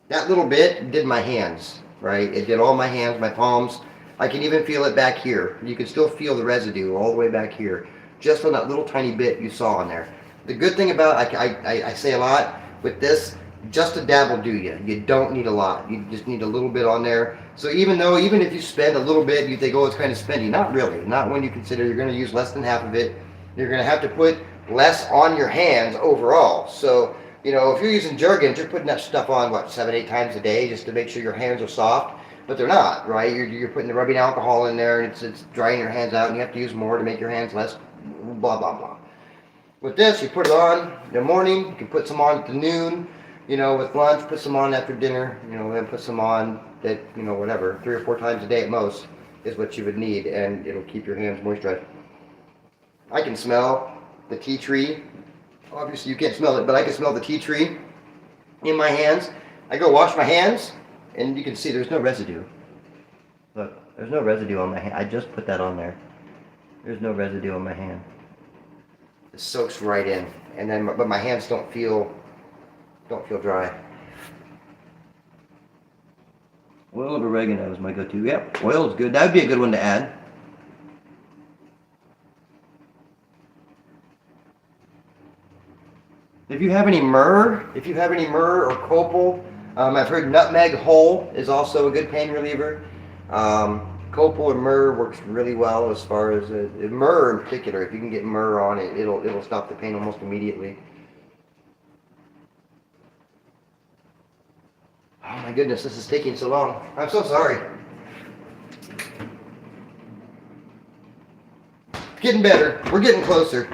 That little bit did my hands, right? It did all my hands, my palms. I can even feel it back here. You can still feel the residue all the way back here, just on that little tiny bit you saw on there. The good thing about, I say a lot with this, just a dab will do you. You don't need a lot. You just need a little bit on there. So even if you spend a little bit, you think, oh, it's kind of spendy. Not really. Not when you consider you're going to use less than half of it. You're going to have to put less on your hands overall. So, if you're using Jergens, you're putting that stuff on, 7-8 times a day just to make sure your hands are soft. But they're not, right? You're putting the rubbing alcohol in there, and it's drying your hands out, and you have to use more to make your hands less, blah, blah, blah. With this, you put it on in the morning. You can put some on at noon, with lunch. Put some on after dinner, then put some on that, whatever, 3 or 4 times a day at most is what you would need, and it'll keep your hands moisturized. I can smell the tea tree. Obviously, you can't smell it, but I can smell the tea tree in my hands. I go wash my hands, and you can see there's no residue. Look, there's no residue on my hand. I just put that on there. There's no residue on my hand. It soaks right in, and then but my hands don't feel dry. Oil of oregano is my go-to. Yep, oil is good. That would be a good one to add. If you have any myrrh or copal, I've heard nutmeg whole is also a good pain reliever. Copal and myrrh works really well as far as myrrh in particular. If you can get myrrh on it, it'll stop the pain almost immediately. Oh my goodness, this is taking so long. I'm so sorry. It's getting better. We're getting closer.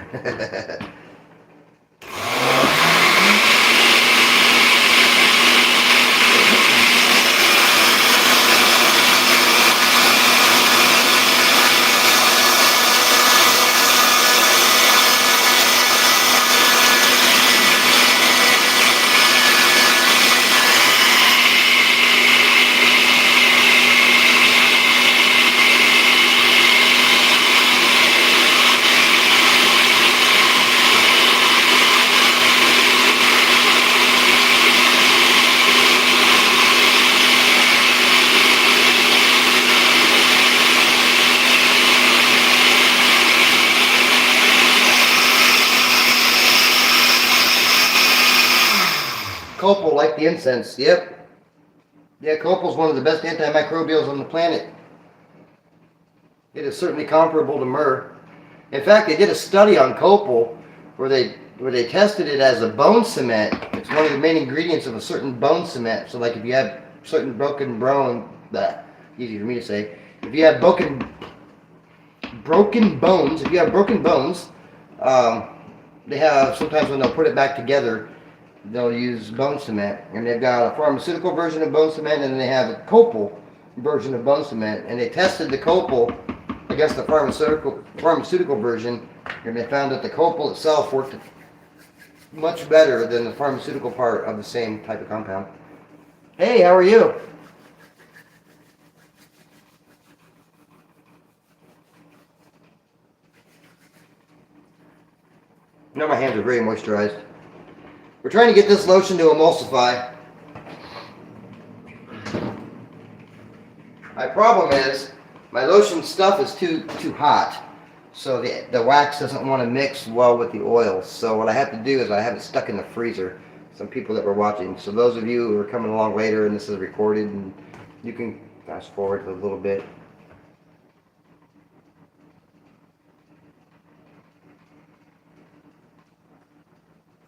Copal, like the incense, yep. Yeah, copal is one of the best antimicrobials on the planet. It is certainly comparable to myrrh. In fact, they did a study on copal where they tested it as a bone cement. It's one of the main ingredients of a certain bone cement. So like if you have certain broken bone, easy for me to say, if you have broken bones, they have, sometimes when they'll put it back together, they'll use bone cement, and they've got a pharmaceutical version of bone cement, and then they have a copal version of bone cement, and they tested the copal against the pharmaceutical version, and they found that the copal itself worked much better than the pharmaceutical part of the same type of compound. Hey, how are you? Now my hands are very moisturized. We're trying to get this lotion to emulsify. My problem is my lotion stuff is too hot, so the wax doesn't want to mix well with the oil. So what I have to do is I have it stuck in the freezer. Some people that were watching. So those of you who are coming along later and this is recorded, and you can fast forward a little bit.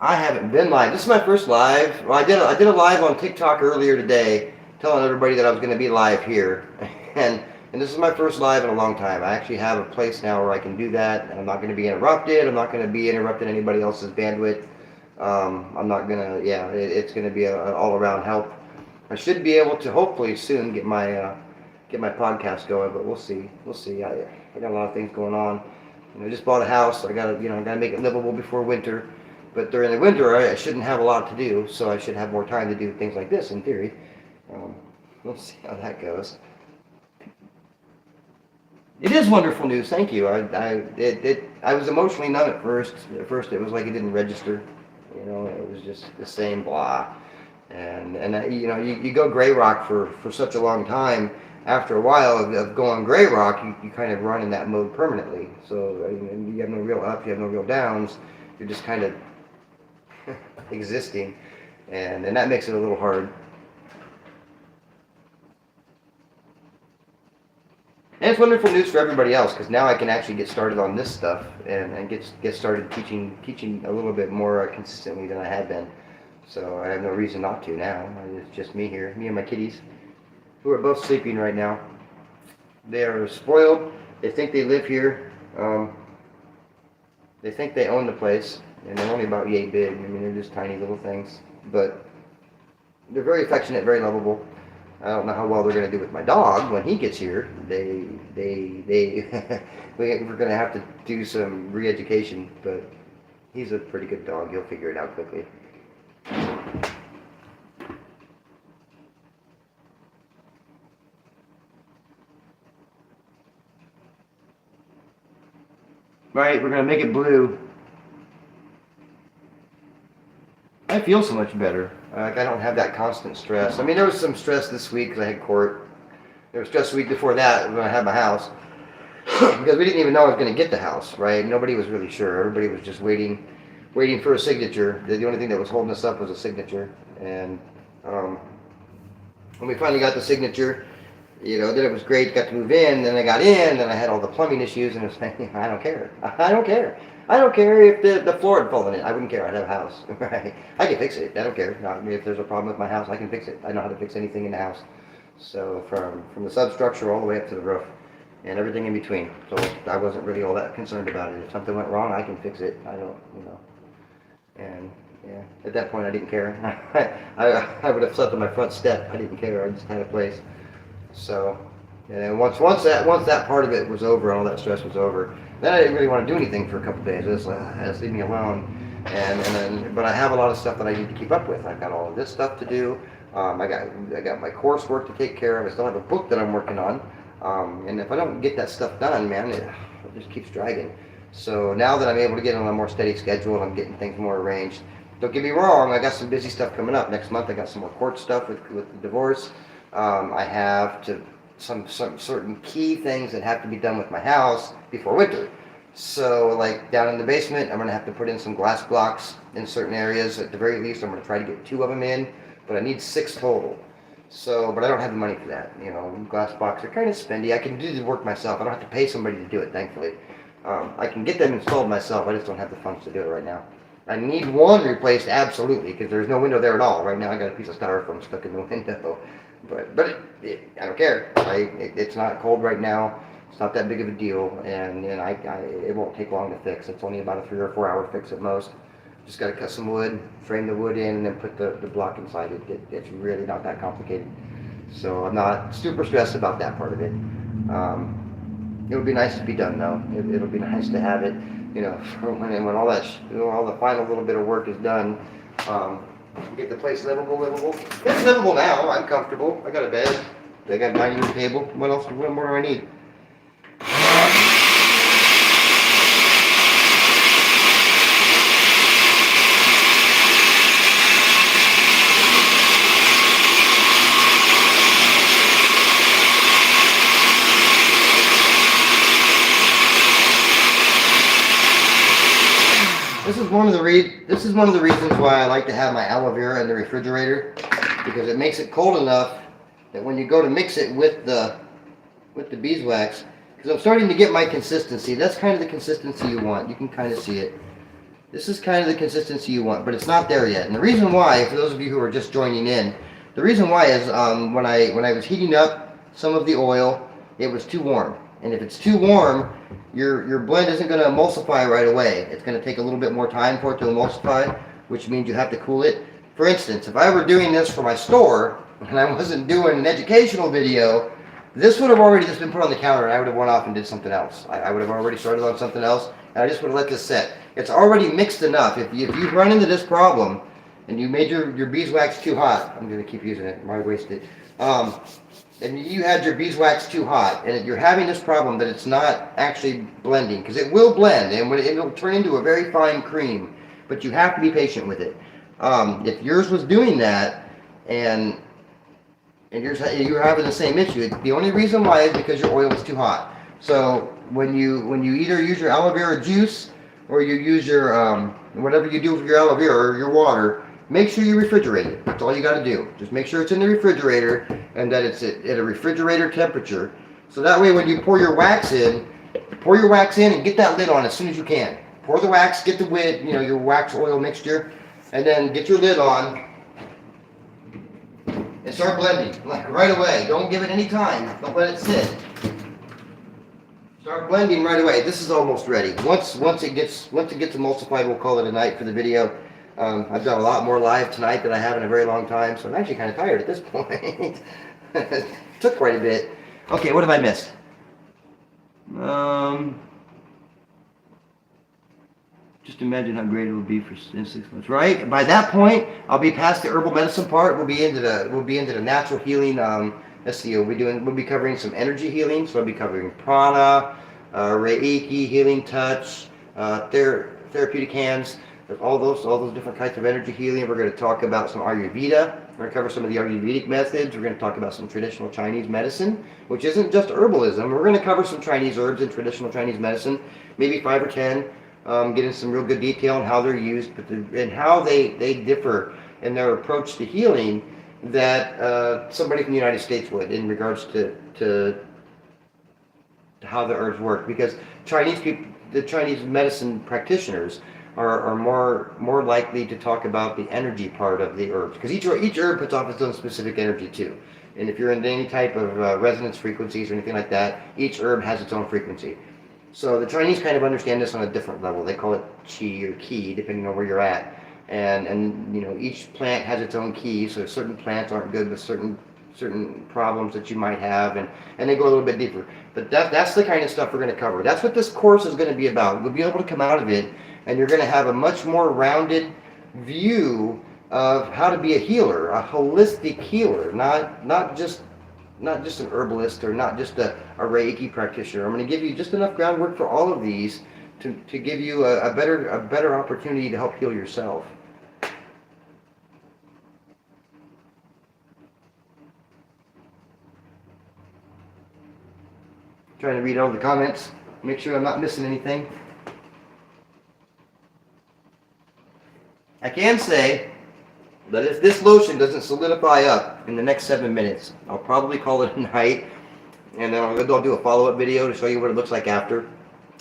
I haven't been live. This is my first live. Well, I did a live on TikTok earlier today, telling everybody that I was going to be live here, and this is my first live in a long time. I actually have a place now where I can do that, and I'm not going to be interrupted. I'm not going to be interrupting anybody else's bandwidth. I'm not going to. Yeah, it's going to be an all-around help. I should be able to hopefully soon get my podcast going, but we'll see. We'll see. I got a lot of things going on. I just bought a house. I gotta make it livable before winter. But during the winter, I shouldn't have a lot to do, so I should have more time to do things like this, in theory. We'll see how that goes. It is wonderful news, thank you. I was emotionally numb at first. At first, it was like it didn't register. It was just the same blah. And you go gray rock for such a long time. After a while of going gray rock, you kind of run in that mode permanently. So you have no real up, you have no real downs. You're just kind of existing, and that makes it a little hard. And it's wonderful news for everybody else, because now I can actually get started on this stuff and get started teaching a little bit more consistently than I had been. So I have no reason not to now. It's just me here, me and my kitties, who are both sleeping right now. They are spoiled. They think they live here. They think they own the place, and they're only about yay big. I mean, they're just tiny little things, but they're very affectionate, very lovable. I don't know how well they're going to do with my dog when he gets here. We're going to have to do some re-education, but he's a pretty good dog. He'll figure it out quickly. Right, we're going to make it blue. I feel so much better. Like, I don't have that constant stress. I mean, there was some stress this week because I had court. There was stress the week before that when I had my house. Because we didn't even know I was going to get the house, right? Nobody was really sure. Everybody was just waiting for a signature. The only thing that was holding us up was a signature. And when we finally got the signature, then it was great, got to move in, then I got in, then I had all the plumbing issues, and it was like, I don't care. I don't care. I don't care if the floor had fallen in. I wouldn't care. I'd have a house. Right? I can fix it. I don't care. If there's a problem with my house, I can fix it. I know how to fix anything in the house. So from the substructure all the way up to the roof and everything in between. So I wasn't really all that concerned about it. If something went wrong, I can fix it. I don't, And yeah, at that point, I didn't care. I would have slept on my front step. I didn't care. I just had a place. So, and once that part of it was over, all that stress was over, then I didn't really want to do anything for a couple of days. Just leave me alone. But I have a lot of stuff that I need to keep up with. I've got all of this stuff to do. I got my coursework to take care of. I still have a book that I'm working on. And if I don't get that stuff done, man, it just keeps dragging. So now that I'm able to get on a more steady schedule and I'm getting things more arranged, don't get me wrong, I got some busy stuff coming up. Next month I got some more court stuff with the divorce. I have some certain key things that have to be done with my house before winter. So like down in the basement, I'm going to have to put in some glass blocks in certain areas. At the very least, I'm going to try to get 2 of them in, but I need 6 total. So, but I don't have the money for that. Glass blocks are kind of spendy. I can do the work myself. I don't have to pay somebody to do it, thankfully. I can get them installed myself. I just don't have the funds to do it right now. I need one replaced, absolutely, because there's no window there at all. Right now I got a piece of styrofoam stuck in the window. But I don't care. It's not cold right now. It's not that big of a deal, and it won't take long to fix. It's only about a 3 or 4 hour fix at most. Just got to cut some wood, frame the wood in, and then put the block inside it. It's really not that complicated. So I'm not super stressed about that part of it. It would be nice to be done though. It'll be nice to have it, when all that, all the final little bit of work is done. Get the place livable. It's livable now. I'm comfortable. I got a bed. I got a dining room table. What else? What more do I need? This is one of the reasons why I like to have my aloe vera in the refrigerator, because it makes it cold enough that when you go to mix it with the beeswax, because I'm starting to get my consistency. That's kind of the consistency you want. You can kind of see it. This is kind of the consistency you want, but it's not there yet. And the reason why, for those of you who are just joining in, the reason why is when I was heating up some of the oil, it was too warm. And if it's too warm, your blend isn't going to emulsify right away. It's going to take a little bit more time for it to emulsify, which means you have to cool it. For instance, if I were doing this for my store and I wasn't doing an educational video, this would have already just been put on the counter and I would have went off and did something else. I would have already started on something else and I just would have let this set. It's already mixed enough. If you run into this problem and you made your beeswax too hot, I'm going to keep using it, why waste it? And you had your beeswax too hot and you're having this problem that it's not actually blending, because it will blend and it will turn into a very fine cream, but you have to be patient with it. If yours was doing that and you're having the same issue, the only reason why is because your oil is too hot. So when you either use your aloe vera juice or you use your whatever you do with your aloe vera or your water, make sure you refrigerate it. That's all you got to do. Just make sure it's in the refrigerator and that it's at a refrigerator temperature. So that way when you pour your wax in and get that lid on as soon as you can. Pour the wax, get the your wax oil mixture, and then get your lid on and start blending like right away. Don't give it any time. Don't let it sit. Start blending right away. This is almost ready. Once it gets emulsified, we'll call it a night for the video. I've done a lot more live tonight than I have in a very long time, so I'm actually kind of tired at this point. It took quite a bit. Okay, what have I missed? Just imagine how great it would be in 6 months, right? By that point, I'll be past the herbal medicine part. We'll be into the natural healing. Let's see, we'll be covering some energy healing. So I'll be covering prana, reiki, healing touch, therapeutic hands. All those different types of energy healing. We're going to talk about some Ayurveda. We're going to cover some of the Ayurvedic methods. We're going to talk about some traditional Chinese medicine, which isn't just herbalism. We're going to cover some Chinese herbs in traditional Chinese medicine, maybe 5 or 10. Get into some real good detail on how they're used, and how they differ in their approach to healing that somebody from the United States would in regards to how the herbs work. Because the Chinese medicine practitioners are more likely to talk about the energy part of the herbs, because each herb puts off its own specific energy too. And if you're into any type of resonance frequencies or anything like that, each herb has its own frequency. So the Chinese kind of understand this on a different level. They call it qi or ki, depending on where you're at. And each plant has its own ki. So certain plants aren't good with certain problems that you might have, and they go a little bit deeper. But that's the kind of stuff we're going to cover. That's what this course is going to be about. We'll be able to come out of it, and you're going to have a much more rounded view of how to be a healer, a holistic healer, not just an herbalist or not just a Reiki practitioner. I'm going to give you just enough groundwork for all of these to give you a better opportunity to help heal yourself. Trying to read all the comments, make sure I'm not missing anything. I can say that if this lotion doesn't solidify up in the next 7 minutes, I'll probably call it a night, and then I'll do a follow-up video to show you what it looks like after,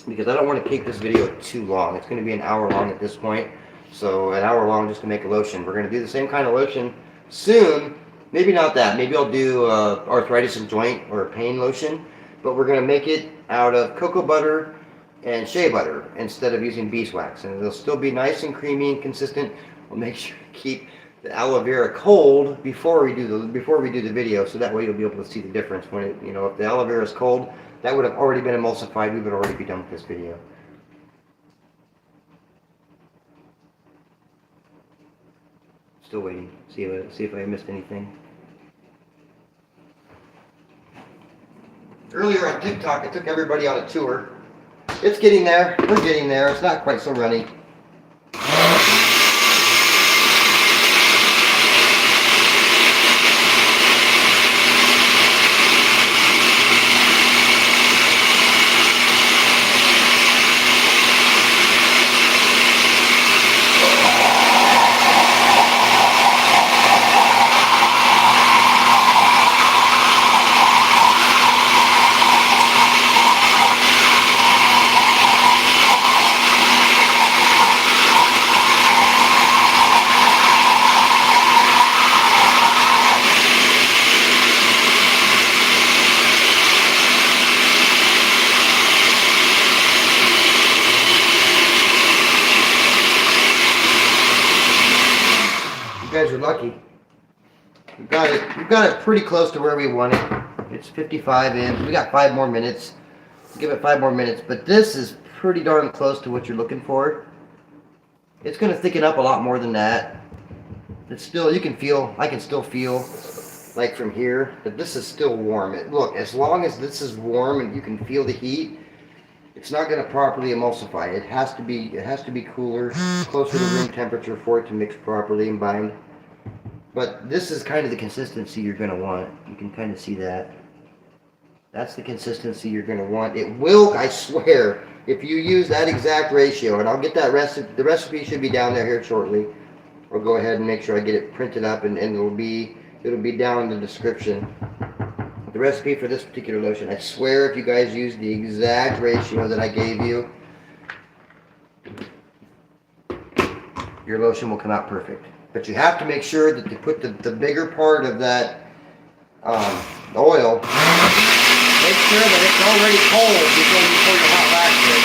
because I don't want to keep this video too long. It's going to be an hour long at this point, so an hour long just to make a lotion. We're going to do the same kind of lotion soon. Maybe not that. Maybe I'll do arthritis and joint or pain lotion, but we're going to make it out of cocoa butter and shea butter instead of using beeswax, and it'll still be nice and creamy and consistent. We'll make sure to keep the aloe vera cold before we do the video, so that way you'll be able to see the difference. When if the aloe vera is cold, that would have already been emulsified. We would already be done with this video. Still waiting. See if I missed anything. Earlier on TikTok, I took everybody on a tour. It's getting there. We're getting there. It's not quite so runny. you're lucky. We've got it pretty close to where we want it. It's 55 in. We got 5 more minutes. Give it 5 more minutes, but this is pretty darn close to what you're looking for. It's going to thicken up a lot more than that. It's still, I can still feel like from here that this is still warm. Look, as long as this is warm and you can feel the heat, it's not going to properly emulsify. It has to be cooler, closer to room temperature for it to mix properly and bind. But this is kind of the consistency you're going to want. You can kind of see that. That's the consistency you're going to want. It will, I swear, if you use that exact ratio, and I'll get that recipe, the recipe should be down there here shortly. I'll go ahead and make sure I get it printed up, and it'll be down in the description. The recipe for this particular lotion, I swear if you guys use the exact ratio that I gave you, your lotion will come out perfect. But you have to make sure that you put the bigger part of that oil. Make sure that it's already cold before you pour your hot wax in.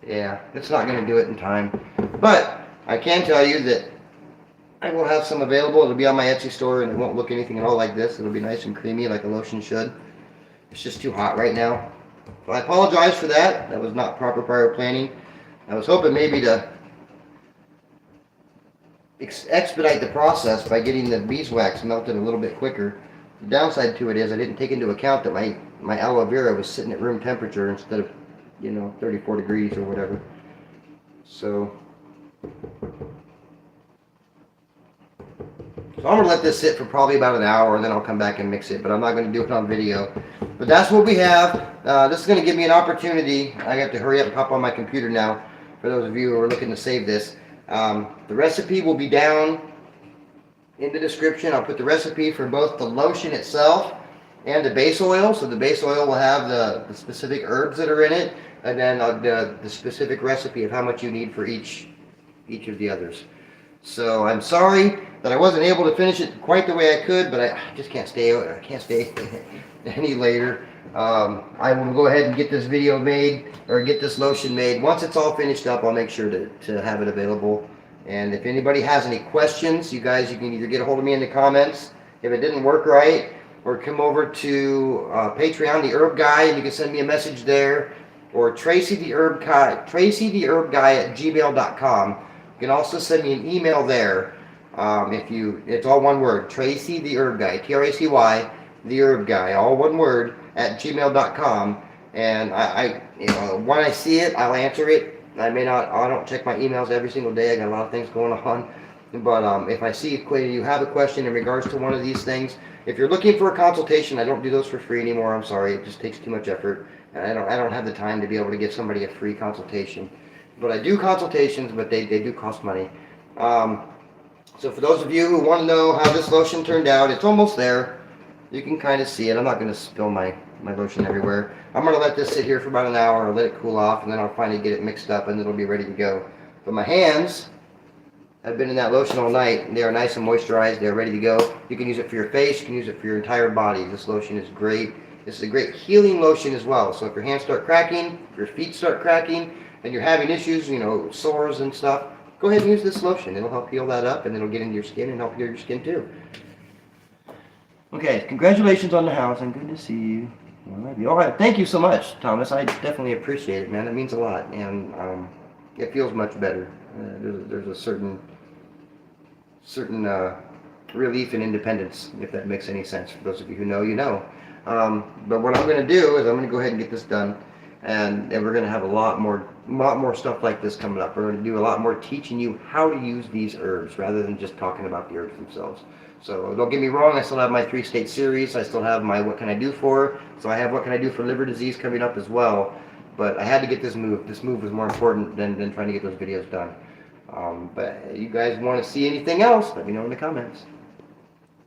Yeah, it's not going to do it in time. But I can tell you that I will have some available. It'll be on my Etsy store, and it won't look anything at all like this. It'll be nice and creamy like a lotion should. It's just too hot right now. So I apologize for that. That was not proper prior planning. I was hoping maybe to expedite the process by getting the beeswax melted a little bit quicker. The downside to it is I didn't take into account that my aloe vera was sitting at room temperature instead of, 34 degrees or whatever. So I'm going to let this sit for probably about an hour, and then I'll come back and mix it, but I'm not going to do it on video. But that's what we have. This is going to give me an opportunity. I have to hurry up and pop on my computer now, for those of you who are looking to save this. The recipe will be down in the description. I'll put the recipe for both the lotion itself and the base oil. So the base oil will have the specific herbs that are in it, and then the specific recipe of how much you need for each of the others. So I'm sorry that I wasn't able to finish it quite the way I could, but I just can't stay any later. I will go ahead and get this video made, or get this lotion made. Once it's all finished up, I'll make sure to have it available. And if anybody has any questions, you can either get a hold of me in the comments if it didn't work right, or come over to Patreon, the Herb Guy, and you can send me a message there, or Tracy the Herb Guy at gmail.com. You can also send me an email there. It's all one word, Tracy the Herb Guy, Tracy the Herb Guy, all one word, at gmail.com. And when I see it, I'll answer it. I don't check my emails every single day. I got a lot of things going on. But if I see you have a question in regards to one of these things, if you're looking for a consultation, I don't do those for free anymore. I'm sorry, it just takes too much effort, and I don't have the time to be able to give somebody a free consultation. But I do consultations, but they do cost money. So for those of you who want to know how this lotion turned out, it's almost there. You can kind of see it. I'm not going to spill my lotion everywhere. I'm going to let this sit here for about an hour and let it cool off, and then I'll finally get it mixed up, and it'll be ready to go. But my hands have been in that lotion all night. They are nice and moisturized. They're ready to go. You can use it for your face. You can use it for your entire body. This lotion is great. This is a great healing lotion as well. So if your hands start cracking, if your feet start cracking, and you're having issues, sores and stuff, go ahead and use this lotion. It'll help heal that up, and it'll get into your skin and help heal your skin too. Okay, congratulations on the house, and good to see you. I love you. All right, thank you so much, Thomas. I definitely appreciate it, man. It means a lot, and it feels much better. There's a certain relief and independence, if that makes any sense. For those of you who know, you know. But what I'm going to do is I'm going to go ahead and get this done, and we're going to have a lot more stuff like this coming up. We're going to do a lot more teaching you how to use these herbs rather than just talking about the herbs themselves. So don't get me wrong, I still have my 3-state series. I still have my What Can I Do For? So I have What Can I Do for Liver Disease coming up as well. But I had to get this move. This move was more important than trying to get those videos done. But you guys want to see anything else, let me know in the comments.